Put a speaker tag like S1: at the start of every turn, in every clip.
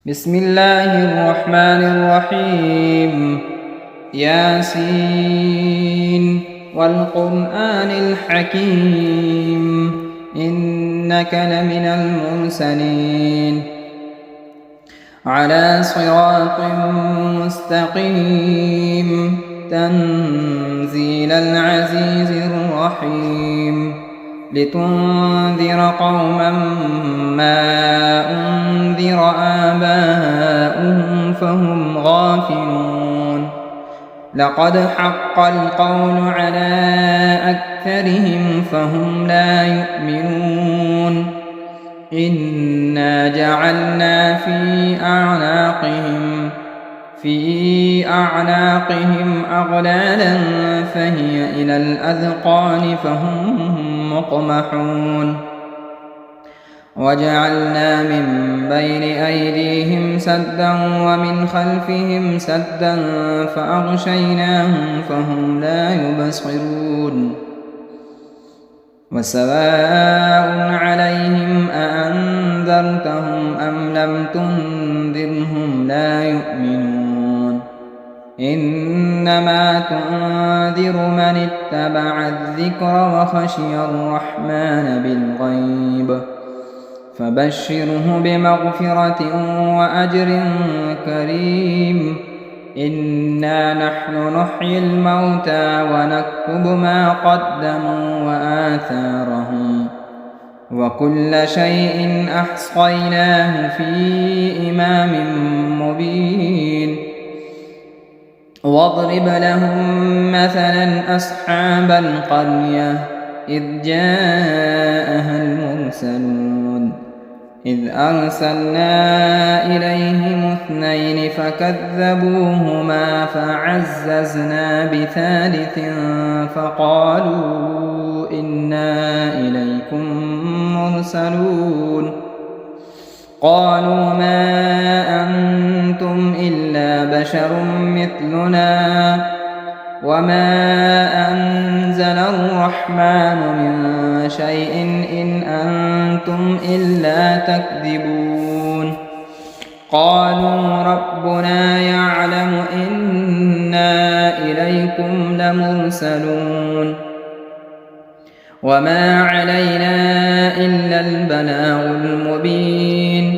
S1: بسم الله الرحمن الرحيم. ياسين والقرآن الحكيم إنك لمن المرسلين على صراط مستقيم تنزيل العزيز الرحيم لتنذر قوما ما أنذر آباؤهم فهم غافلون لقد حق القول على أكثرهم فهم لا يؤمنون إنا جعلنا في أعناقهم أغلالا فهي إلى الأذقان فهم مقمحون وجعلنا من بين أيديهم سدا ومن خلفهم سدا فأغشيناهم فهم لا يبصرون وسواء عليهم أأنذرتهم أم لم تنذرهم لا يؤمنون إنما تنذر من اتبع الذكر وخشي الرحمن بالغيب فبشره بمغفرة وأجر كريم إنا نحن نحيي الموتى ونكتب ما قدموا وآثارهم وكل شيء أحصيناه في إمام مبين واضرب لهم مثلا أصحاب القرية إذ جاءها المرسلون إذ أرسلنا إليهم 2 فكذبوهما فعززنا بثالث فقالوا إنا إليكم مرسلون قالوا ما أنتم إلا بشر مثلنا وما أنزل الرحمن من شيء إن أنتم إلا تكذبون قالوا ربنا يعلم إنا إليكم لمرسلون وما علينا إلا البلاغ المبين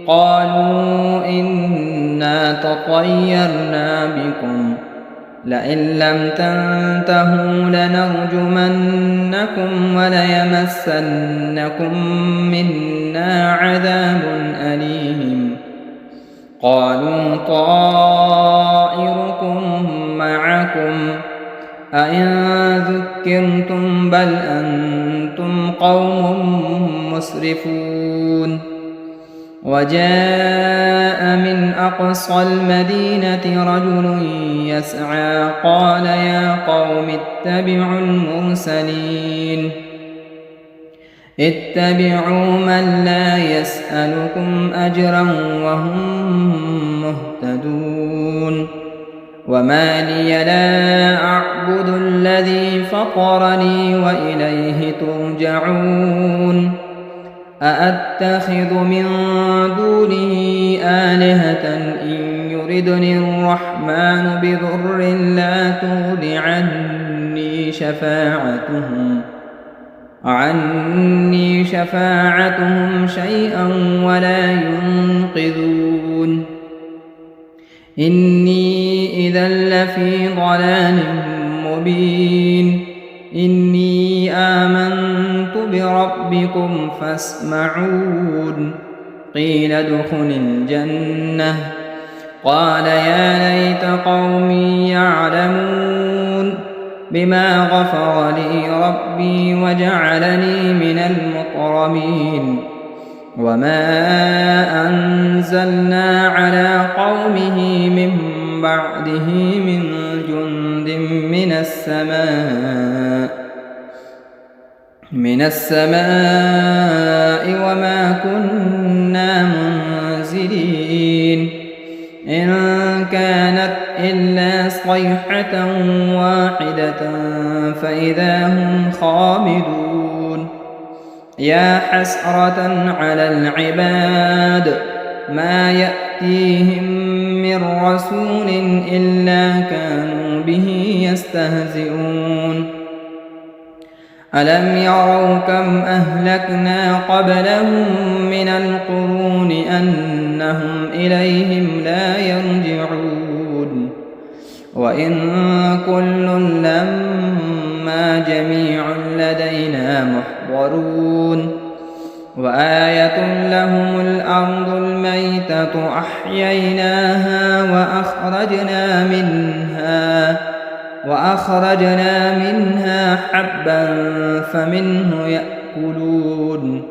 S1: قالوا إنا تطيرنا بكم لئن لم تنتهوا لنرجمنكم وليمسنكم منا عذاب أليم قالوا طائركم معكم أئن ذكرتم بل أنتم قوم مسرفون وجاء من أقصى المدينة رجل يسعى قال يا قوم اتبعوا المرسلين اتبعوا من لا يسألكم أجرا وهم مهتدون وما لي لا أعبد الذي فطرني وإليه ترجعون أأتخذ من دونه آلهة إن يردني الرحمن بضر لا تغن عني شفاعتهم شيئا ولا ينقذون إني إذا لفي ضلال مبين إني آمنت بربكم فاسمعون قيل ادخل الجنة قال يا ليت قومي يعلمون بما غفر لي ربي وجعلني من المكرمين وما أنزلنا على قومه من بعده من جند من السماء وما كنا منزلين إن كانت إلا صيحة واحدة فإذا هم خامدون يا حسرة على العباد ما يأتون يأتيهم من رسول إلا كانوا به يستهزئون ألم يروا كم أهلكنا قبلهم من القرون أنهم إليهم لا يرجعون وإن كل لما جميع لدينا محضرون وآية لهم الأرض الميتة أحييناها وأخرجنا منها حبا فمنه يأكلون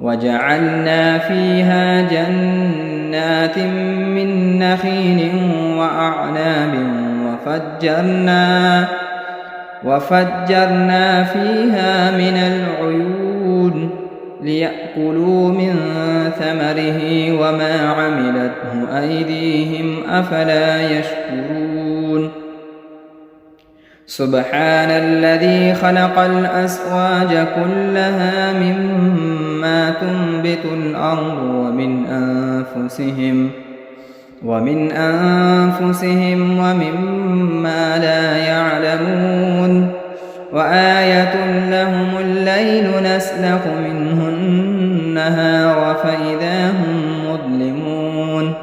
S1: وجعلنا فيها جنات من نخيل وأعناب وفجرنا فيها من العيون ليأكلوا من ثمره وما عملته أيديهم أفلا يشكرون سبحان الذي خلق الأزواج كلها مما تنبت الأرض ومن أنفسهم ومما لا يعلمون وآية لهم الليل نسلخ منه النهار فإذا هم مظلمون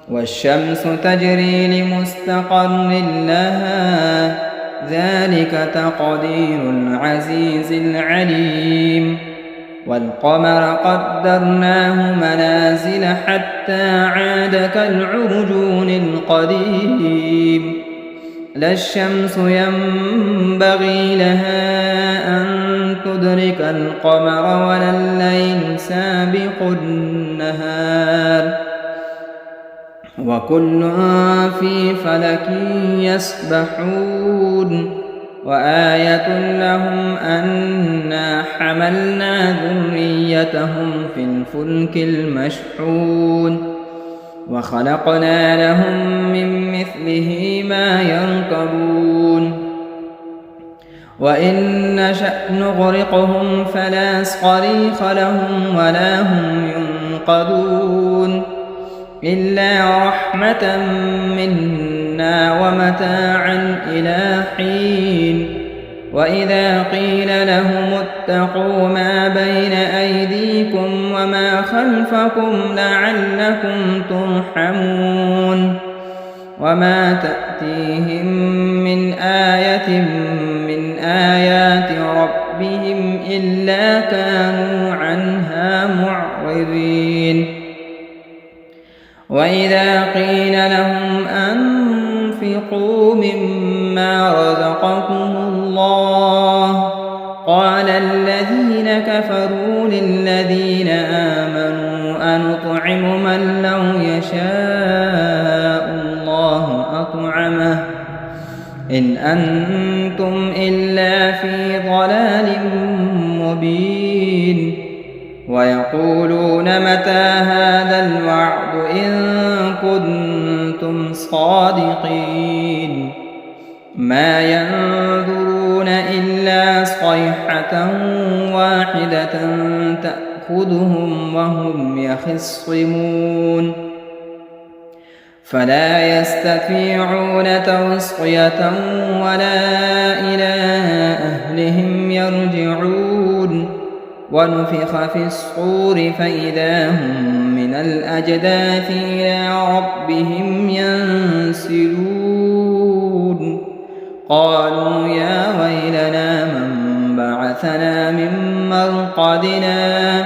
S1: والشمس تجري لمستقر لها ذلك تقدير العزيز العليم والقمر قدرناه منازل حتى عاد كالعرجون القديم لا الشمس ينبغي لها أن تدرك القمر ولا الليل سابق النهار وكل في فلك يسبحون وآية لهم أنا حملنا ذريتهم في الفلك المشحون وخلقنا لهم من مثله ما يركبون وإن نشأ نغرقهم فلا صريخ لهم ولا هم ينقذون إلا رحمة منا ومتاعا إلى حين وإذا قيل لهم اتقوا ما بين أيديكم وما خلفكم لعلكم ترحمون وما تأتيهم من آية من آيات ربهم إلا كانوا عنها معرضين وإذا قيل لهم أنفقوا مما رزقكم الله قال الذين كفروا للذين آمنوا أنطعم من لو يشاء الله أطعمه إن أنتم إلا في ضلال مبين ويقولون متى هذا الوعد إن كنتم صادقين ما ينظرون إلا صيحة واحدة تأخذهم وهم يخصمون فلا يستطيعون توصية ولا إلى أهلهم يرجعون ونفخ في الصور فإذا هم من الأجداث إلى ربهم ينسلون قالوا يا ويلنا من بعثنا من مرقدنا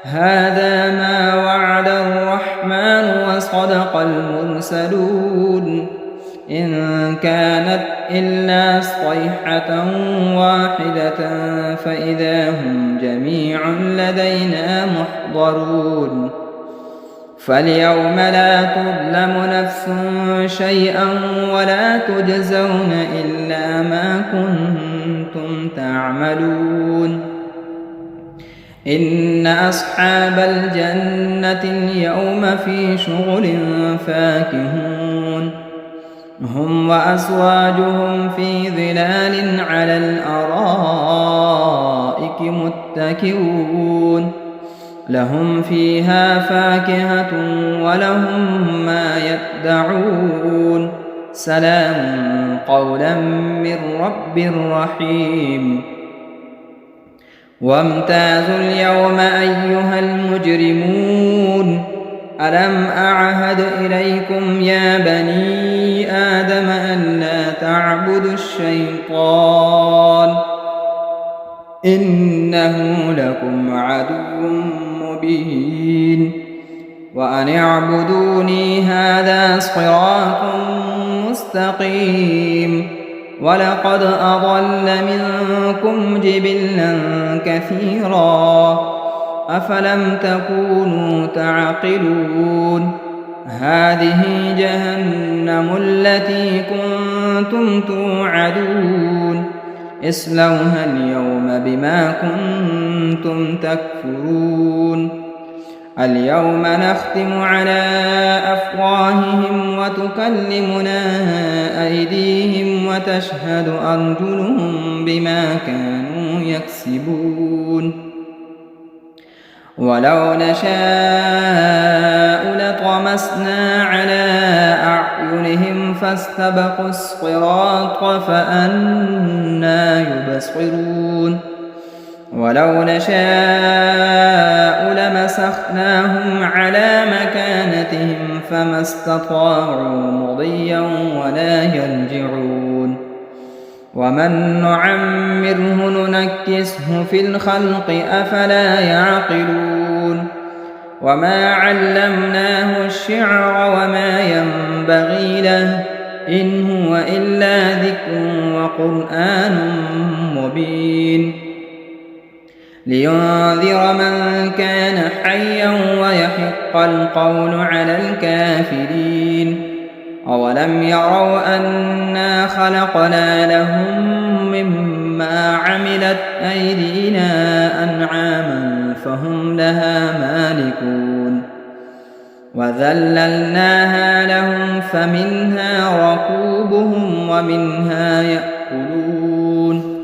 S1: هذا ما وعد الرحمن وصدق المرسلون إن كانت إلا صيحة واحدة فإذا هم جميع لدينا محضرون فاليوم لا تظلم نفس شيئا ولا تجزون إلا ما كنتم تعملون إن أصحاب الجنة اليوم في شغل فاكهون هم وأزواجهم في ظلال على الأرائك متكئون لهم فيها فاكهة ولهم ما يدعون سلام قولا من رب رحيم وامتازوا اليوم أيها المجرمون ألم أعهد إليكم يا بني آدم ألا تعبدوا الشيطان إنه لكم عدو مبين وأن اعبدوني هذا صراط مستقيم ولقد أضل منكم جبلا كثيرا أفلم تكونوا تعقلون هذه جهنم التي كنتم توعدون اصلوها اليوم بما كنتم تكفرون اليوم نختم على أفواههم وتكلمنا أيديهم وتشهد أرجلهم بما كانوا يكسبون ولو نشاء لطمسنا على أعينهم فاستبقوا الصراط فأنى يبصرون ولو نشاء لمسخناهم على مكانتهم فما استطاعوا مضيا ولا يرجعون ومن نعمره ننكسه في الخلق أفلا يعقلون وما علمناه الشعر وما ينبغي له إن هو إلا ذكر وقرآن مبين لينذر من كان حيا ويحق القول على الكافرين أولم يروا أنا خلقنا لهم مما عملت أيدينا أنعاما فهم لها مالكون وذللناها لهم فمنها ركوبهم ومنها يأكلون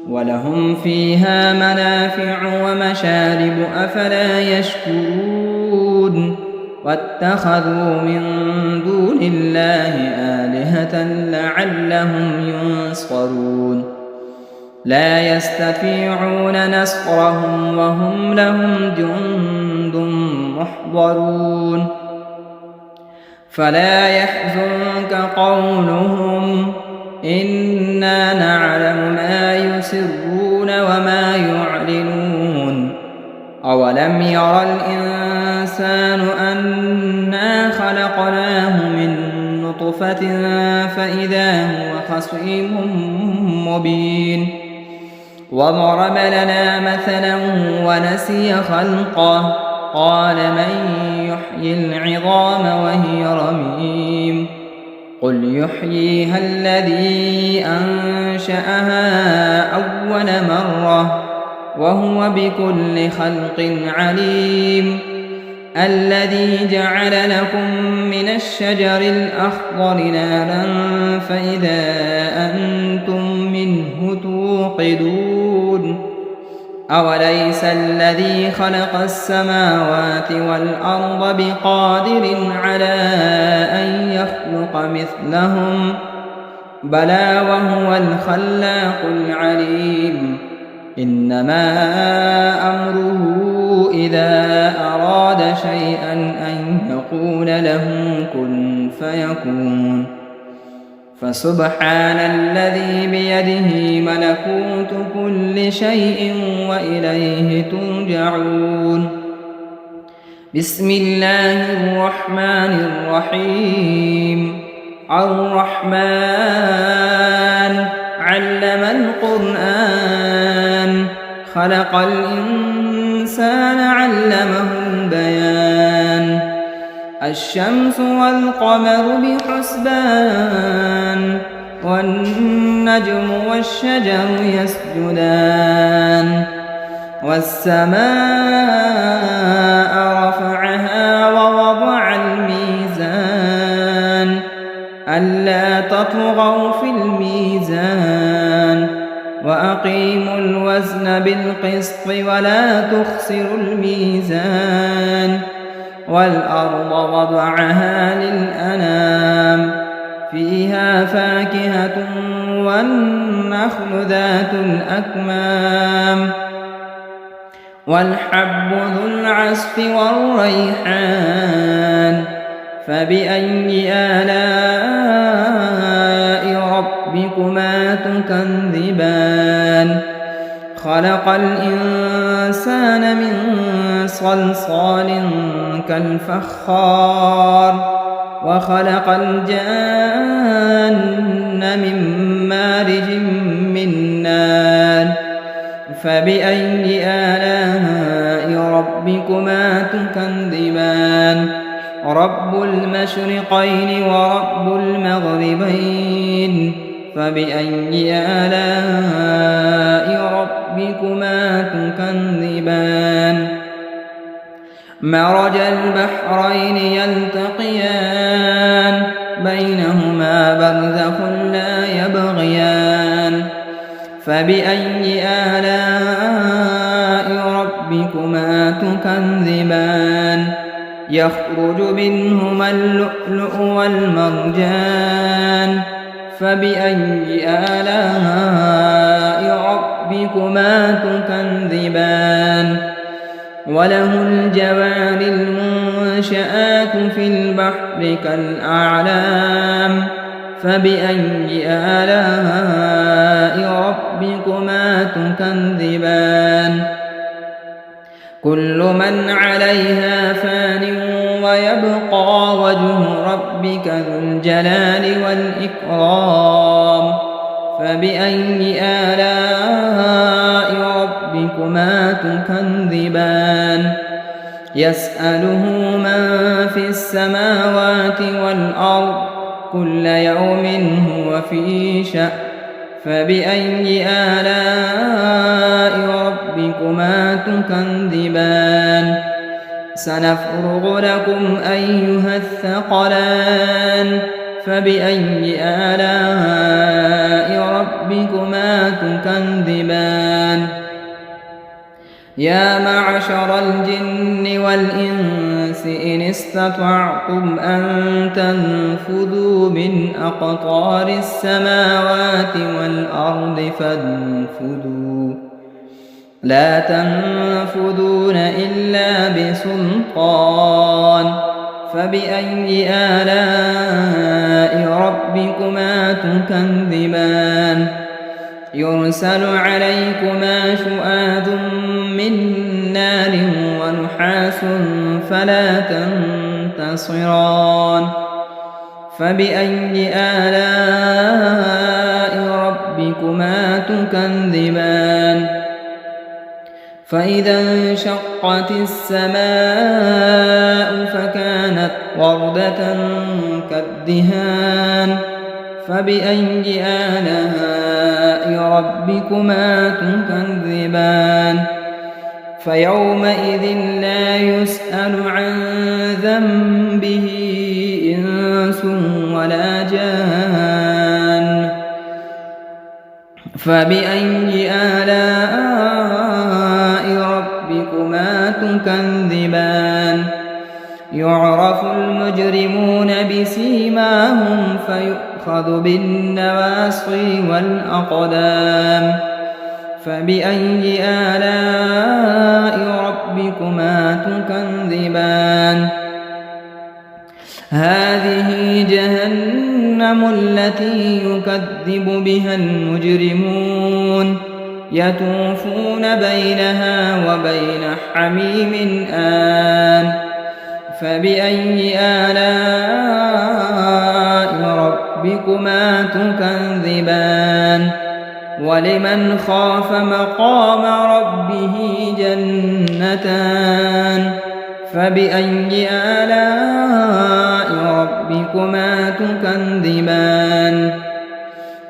S1: ولهم فيها منافع ومشارب أفلا يشكرون واتخذوا من دون الله آلهة لعلهم ينصرون لا يستطيعون نصرهم وهم لهم جند محضرون فلا يحزنك قولهم إنا نعلم ما يسرون وما يعلنون أولم ير الإنسان أنا خلقناه من نطفة فإذا هو خصيم مبين وضرب لنا مثلا ونسي خلقه قال من يحيي العظام وهي رميم قل يحييها الذي أنشأها أول مرة وهو بكل خلق عليم الذي جعل لكم من الشجر الأخضر نارا فإذا أنتم منه توقدون أوليس الذي خلق السماوات والأرض بقادر على أن يخلق مثلهم بلى وهو الخلاق العليم إنما أمره إذا أراد شيئا أن يقول له كن فيكون فسبحان الذي بيده ملكوت كل شيء وإليه ترجعون بسم الله الرحمن الرحيم الرحمن علم القرآن خلق الإنسان علمه البيان الشمس والقمر بحسبان والنجم والشجر يسجدان والسماء رفعها ووضع الميزان ألا تطغوا في الميزان وأقيموا الوزن بالقسط ولا تخسروا الميزان والأرض وضعها للأنام فيها فاكهة والنخل ذات الأكمام والحب ذو العصف والريحان فبأي آلاء ربكما تكذبان خلق الإنسان من صلصال كالفخار وخلق الجان من مارج من نار فبأي آلاء ربكما تكذبان رب المشرقين ورب المغربين فبأي آلاء ربكما تكذبان مرج البحرين يلتقيان بينهما برزخ لا يبغيان فبأي آلاء ربكما تكذبان يخرج منهما اللؤلؤ والمرجان فبأي آلاء ربكما تكذبان وله الجوار المنشآت في البحر كالأعلام فبأي آلاء ربكما تكذبان كل من عليها فان ويبقى وجه ربك ذو الجلال والإكرام فبأي آلاء ربكما تكذبان يسأله من في السماوات والأرض كل يوم هو في شأن فبأي آلاء ربكما تكذبان سنفرغ لكم أيها الثقلان فبأي آلاء ربكما تكذبان يا معشر الجن والإنس إن استطعتم أن تنفذوا من أقطار السماوات والأرض فانفذوا لا تنفذون إلا بسلطان فبأي آلاء ربكما تكذبان يرسل عليكما شؤاد من نار ونحاس فلا تنتصران فبأي آلاء ربكما تكذبان فإذا انشقت السماء فكانت وردة كالدهان فبأي آلاء ربكما تكذبان فيومئذ لا يسأل عن ذنبه إنس ولا جان فبأي آلاء ربكما تكذبان يعرف المجرمون بسيماهم فيؤخذ بالنواصي والأقدام فبأي آلاء ربكما تكذبان هذه جهنم التي يكذب بها المجرمون يطوفون بينها وبين حميم آن فبأي آلاء ربكما تكذبان ولمن خاف مقام ربه جنتان فبأي آلاء ربكما تكذبان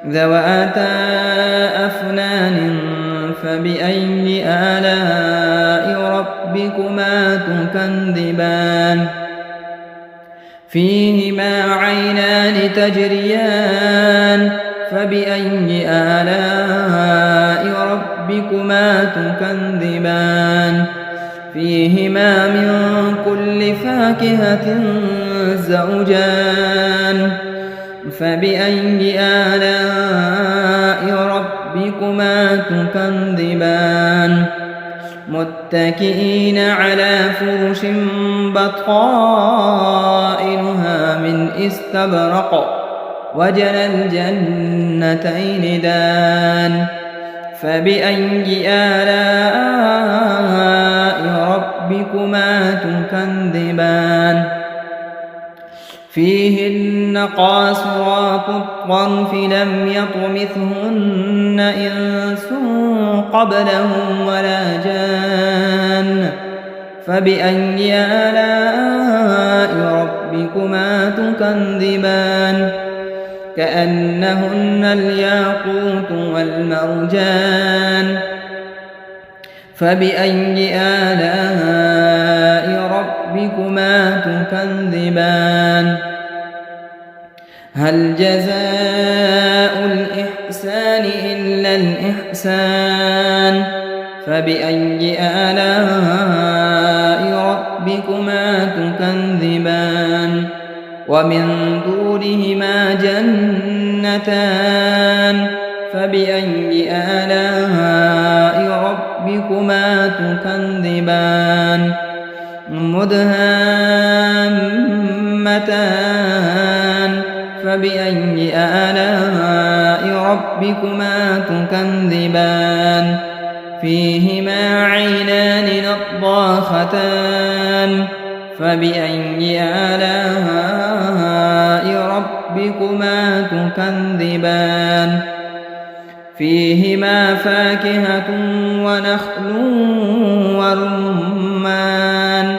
S1: ذواتا أفنان فبأي آلاء ربكما تكذبان فيهما عينان تجريان فبأي آلاء ربكما تكذبان فيهما من كل فاكهة زوجان فبأي آلاء ربكما تكذبان متكئين على فرش بطائنها من استبرق وجنى الجنتين دان فبأي آلاء ربكما تكذبان فيهن قاصرات الطرف لم يطمثهن إنس قبلهم ولا جان فبأي آلاء ربكما تكذبان كأنهن الياقوت والمرجان فبأي آلاء ربكما تكذبان هل جزاء الإحسان إلا الإحسان فبأي آلاء ربكما تكذبان ومن دونهما جنتان فبأي آلاء ربكما تكذبان مدهامتان فبأي آلاء ربكما تكذبان فيهما عينان نضاختان فبأي آلاء ربكما تكذبان فيهما فاكهة ونخل ورمان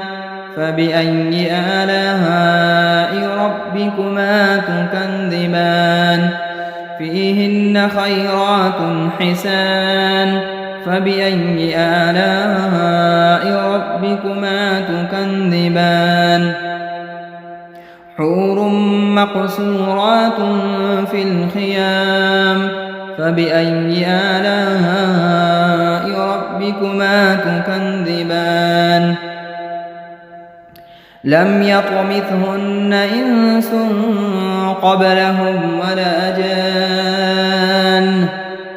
S1: فبأي آلاء ربكما تكذبان فيهن خيرات حسان فبأي آلاء ربكما تكذبان حور مقصورات في الخيام فبأي آلاء ربكما تكذبان لم يطمثهن إنس قبلهم ولا جان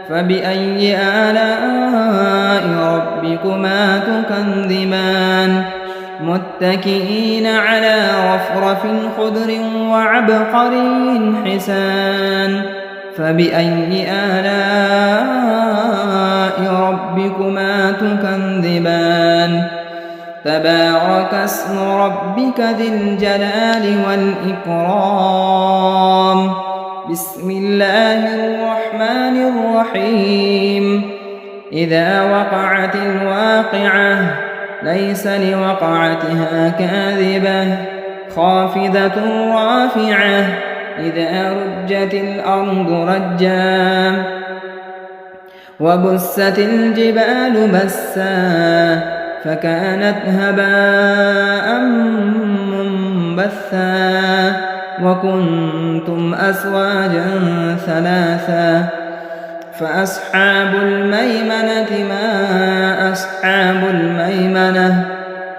S1: فبأي آلاء ربكما تكذبان متكئين على رفرف خضر وعبقري حسان فبأي آلاء ربكما تكذبان تبارك اسم ربك ذي الجلال والإكرام بسم الله الرحمن الرحيم إذا وقعت الواقعة ليس لوقعتها كاذبة خافضة رافعة إذا رجت الأرض رجا وبست الجبال بسا فكانت هباء منبثا وكنتم أزواجا ثلاثا فأصحاب الميمنة ما أصحاب الميمنة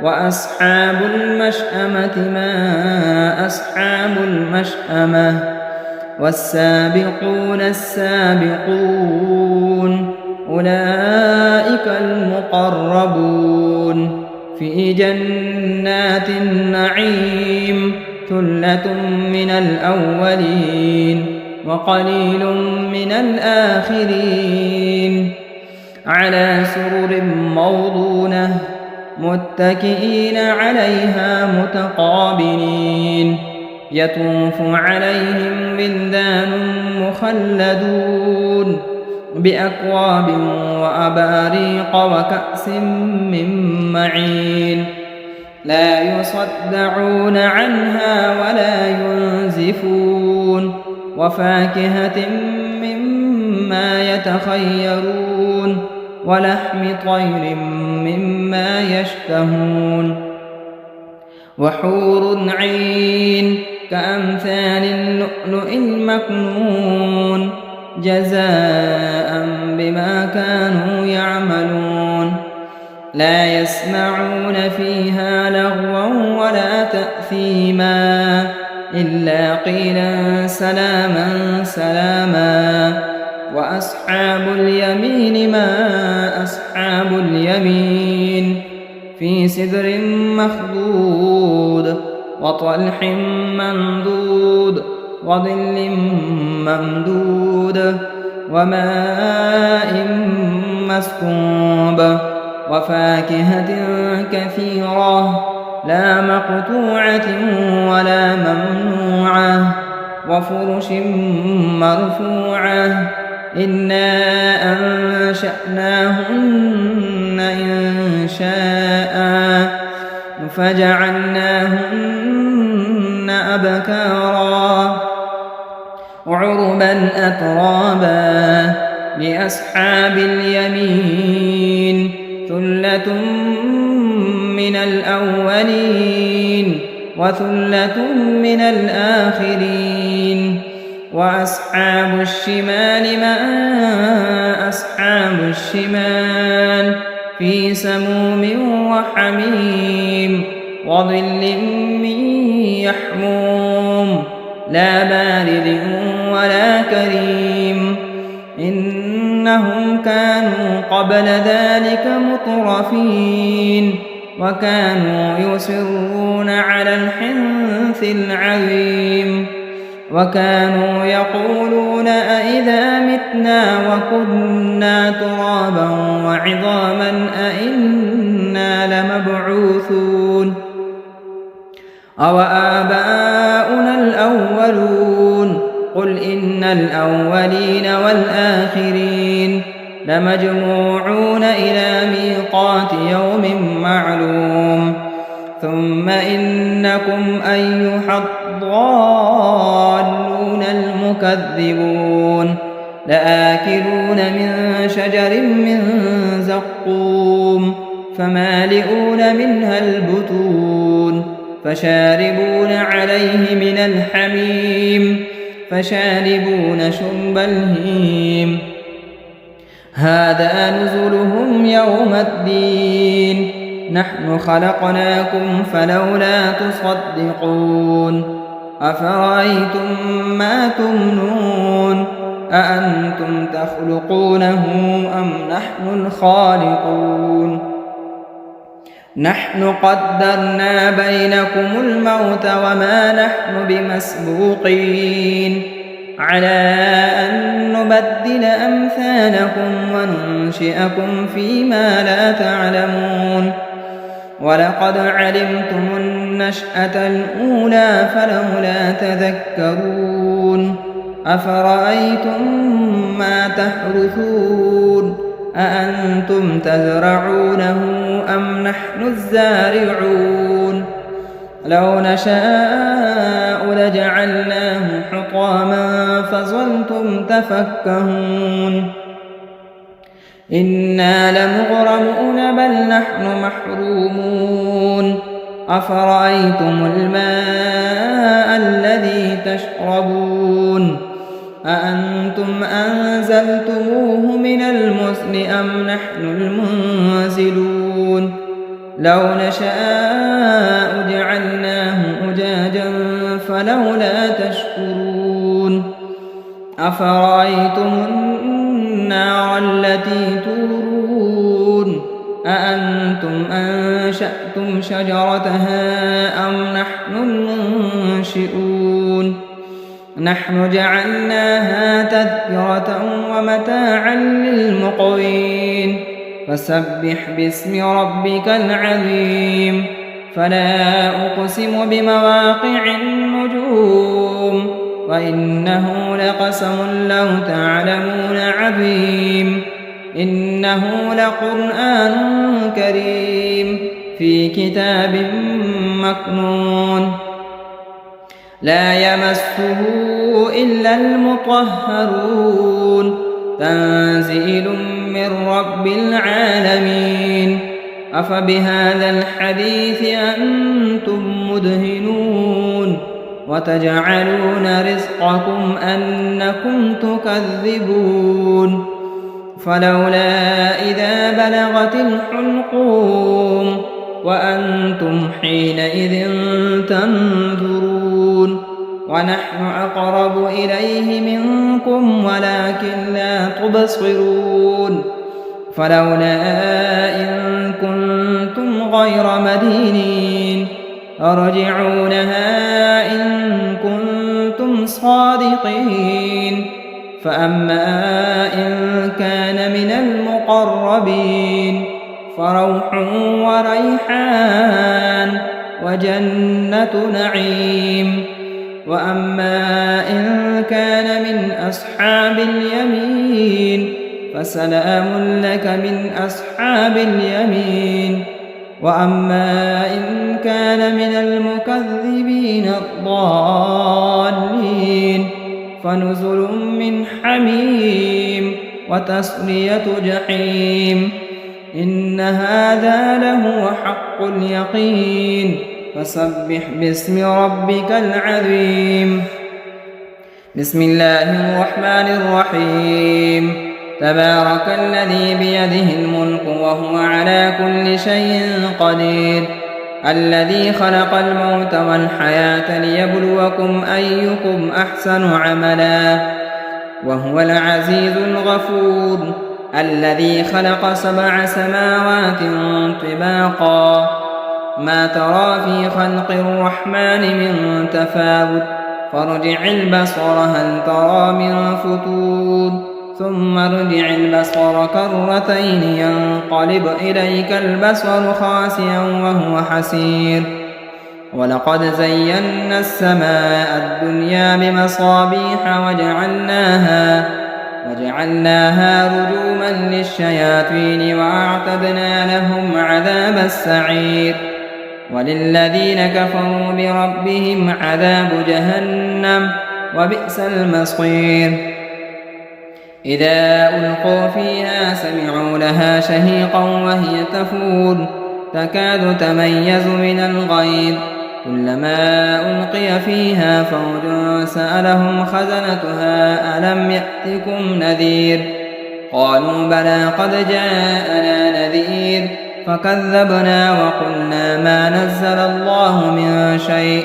S1: وأصحاب المشأمة ما أصحاب المشأمة والسابقون السابقون أولئك المقربون في جنات النعيم ثلة من الأولين وقليل من الآخرين على سرر موضونة متكئين عليها متقابلين يطوف عليهم ولدان مخلدون بأكواب وأباريق وكأس من معين لا يصدعون عنها ولا ينزفون وفاكهة مما يتخيرون ولحم طير مما يشتهون وحور عين كأمثال اللؤلؤ المكنون جزاء بما كانوا يعملون لا يسمعون فيها لغوا ولا تأثيما إلا قيلا سلاما سلاما. وأصحاب اليمين ما أصحاب اليمين في سدر مخضود وطلح ممدود وظل ممدود وماء مسكوب وفاكهة كثيرة لا مقطوعة ولا ممنوعة وفرش مرفوعة إنا أنشأناهن إنشاء فجعلناهن أبكارا عربا أترابا لأصحاب اليمين ثلة من الأولين وثلة من الآخرين. وأصحاب الشمال ما أصحاب الشمال في سموم وحميم وظل من يحموم لا بارد ولا كريم إنهم كانوا قبل ذلك مترفين وكانوا يصرون على الحنث العظيم وكانوا يقولون أئذا متنا وكنا ترابا وعظاما أئنا لمبعوثون أو آباؤنا الأولون قل إن الأولين والآخرين لمجموعون إلى ميقات يوم معلوم ثم إنكم أيها الضالون المكذبون لآكلون من شجر من زقوم فمالئون منها البطون فشاربون عليه من الحميم فشاربون شرب الهيم هذا نزلهم يوم الدين نحن خلقناكم فلولا تصدقون أفرأيتم ما تمنون أأنتم تخلقونه أم نحن الخالقون نحن قدرنا بينكم الموت وما نحن بمسبوقين على أن نبدل أمثالكم وننشئكم فيما لا تعلمون ولقد علمتم النشأة الأولى فلولا تذكرون أفرأيتم ما تحرثون أأنتم تزرعونه أم نحن الزارعون لو نشاء لجعلناه حطاما فظلتم تفكهون إنا لمغرمون بل نحن محرومون أفرأيتم الماء الذي تشربون أأنتم أنزلتموه من المزن أم نحن المنزلون لو نشاء جعلناه أجاجا فلولا تشكرون أفرأيتم النار التي تورون أأنتم أنشأتم شجرتها أم نحن المنشئون نحن جعلناها تذكرة ومتاعا للمقوين فسبح باسم ربك العظيم فلا أقسم بمواقع النجوم وإنه لقسم لو تعلمون عظيم إنه لقرآن كريم في كتاب مكنون لا يمسه إلا المطهرون تنزيل من رب العالمين أفبهذا الحديث أنتم مدهنون وتجعلون رزقكم أنكم تكذبون فلولا إذا بلغت الحلقوم وأنتم حينئذ تنظرون ونحن أقرب إليه منكم ولكن لا تبصرون فلولا إن كنتم غير مدينين ارجعونها إن كنتم صادقين فأما إن كان من المقربين فروح وريحان وجنة نعيم وأما إن كان من أصحاب اليمين فسلام لك من أصحاب اليمين وأما إن كان من المكذبين الضالين فنزل من حميم وتصلية جحيم إن هذا لهو حق اليقين فسبح باسم ربك العظيم بسم الله الرحمن الرحيم تبارك الذي بيده الملك وهو على كل شيء قدير الذي خلق الموت والحياة ليبلوكم أيكم أحسن عملا وهو العزيز الغفور الذي خلق 7 سماوات طباقا ما ترى في خلق الرحمن من تفاوت فارجع البصر هل ترى من فتور ثم ارجع البصر كرتين ينقلب إليك البصر خاسئا وهو حسير ولقد زينا السماء الدنيا بمصابيح وجعلناها رجوما للشياطين وأعتدنا لهم عذاب السعير وللذين كفروا بربهم عذاب جهنم وبئس المصير إذا ألقوا فيها سمعوا لها شهيقا وهي تفور تكاد تميز من الغيظ كلما ألقي فيها فوج سألهم خزنتها ألم يأتكم نذير قالوا بلى قد جاءنا نذير فكذبنا وقلنا ما نزل الله من شيء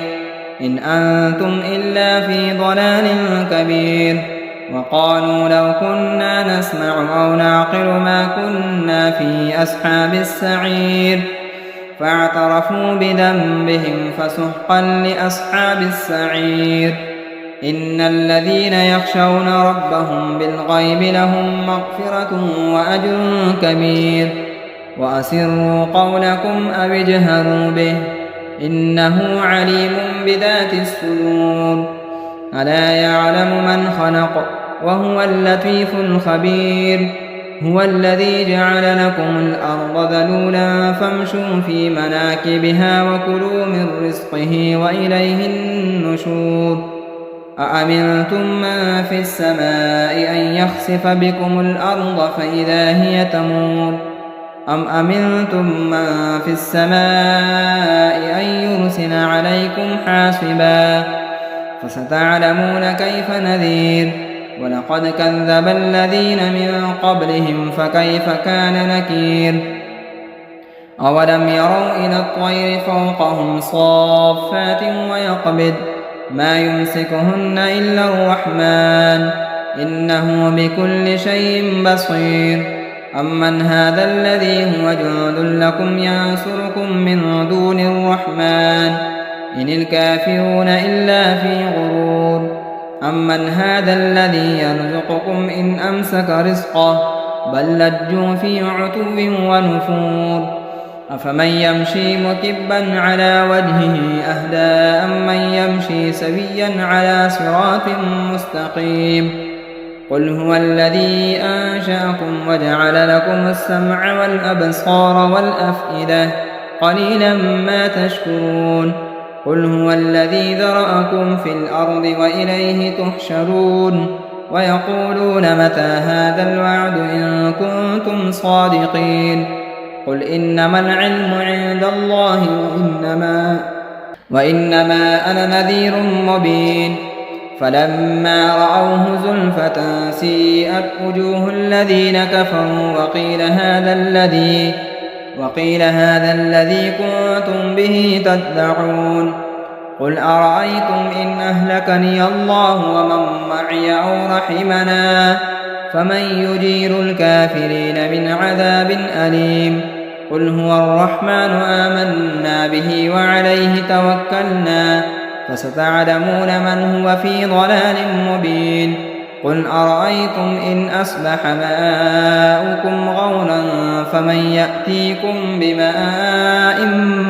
S1: إن أنتم إلا في ضلال كبير وقالوا لو كنا نسمع أو نعقل ما كنا في أصحاب السعير فاعترفوا بذنبهم فسحقا لأصحاب السعير إن الذين يخشون ربهم بالغيب لهم مغفرة وأجر كبير وأسروا قولكم أو اجهروا به إنه عليم بذات الصدور ألا يعلم من خلق وهو اللطيف الخبير هو الذي جعل لكم الأرض ذلولا فامشوا في مناكبها وكلوا من رزقه وإليه النشور أأمنتم من في السماء أن يخسف بكم الأرض فإذا هي تمور أم أمنتم من في السماء أن يرسل عليكم حاصبا فستعلمون كيف نذير ولقد كذب الذين من قبلهم فكيف كان نكير أولم يروا إلى الطير فوقهم صافات ويقبض ما يمسكهن إلا الرحمن إنه بكل شيء بصير أمن هذا الذي هو جند لكم ينصركم من دون الرحمن إن الكافرون إلا في غرور أمن هذا الذي يرزقكم إن أمسك رزقه بل لجوا في عتو ونفور أفمن يمشي مكبا على وجهه أهدى أمن يمشي سويا على صراط مستقيم قل هو الذي أنشأكم وجعل لكم السمع والأبصار والأفئدة قليلا ما تشكرون قل هو الذي ذرأكم في الأرض وإليه تحشرون ويقولون متى هذا الوعد إن كنتم صادقين قل إنما العلم عند الله وإنما أنا نذير مبين فلما رأوه زلفة سيئت وجوه الذين كفروا وقيل هذا الذي كنتم به تدعون قل أرأيتم إن أهلكني الله ومن معي أو رحمنا فمن يجير الكافرين من عذاب أليم قل هو الرحمن آمنا به وعليه توكلنا فستعلمون من هو في ضلال مبين قل أرأيتم إن أصبح ماؤكم غورا فمن يأتيكم بماء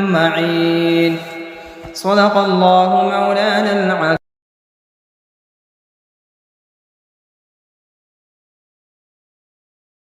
S1: معين صدق الله مولانا العظيم.